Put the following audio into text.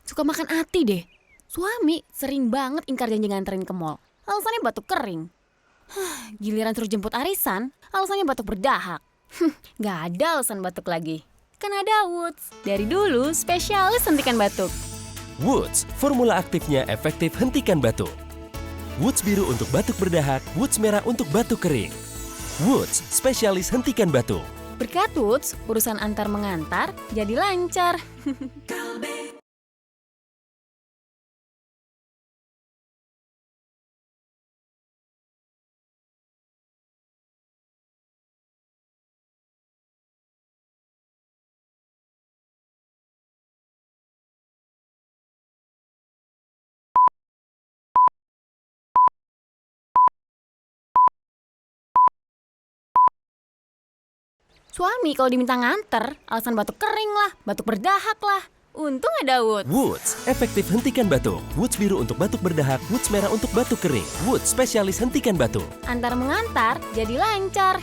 suka makan hati deh. Suami sering banget ingkar janji nganterin ke mall. Alasannya batuk kering. Giliran suruh jemput arisan, alasannya batuk berdahak. Gak ada alasan batuk lagi. Kan ada Woods. Dari dulu spesialis hentikan batuk. Woods, formula aktifnya efektif hentikan batuk. Woods biru untuk batuk berdahak, Woods merah untuk batuk kering. Woods, spesialis hentikan batuk. Berkat Woods, urusan antar mengantar jadi lancar. Suami kalau diminta nganter, alasan batuk kering lah, batuk berdahak lah. Untung ada Woods. Woods, efektif hentikan batuk. Woods biru untuk batuk berdahak, Woods merah untuk batuk kering. Woods, spesialis hentikan batuk. Antar mengantar jadi lancar.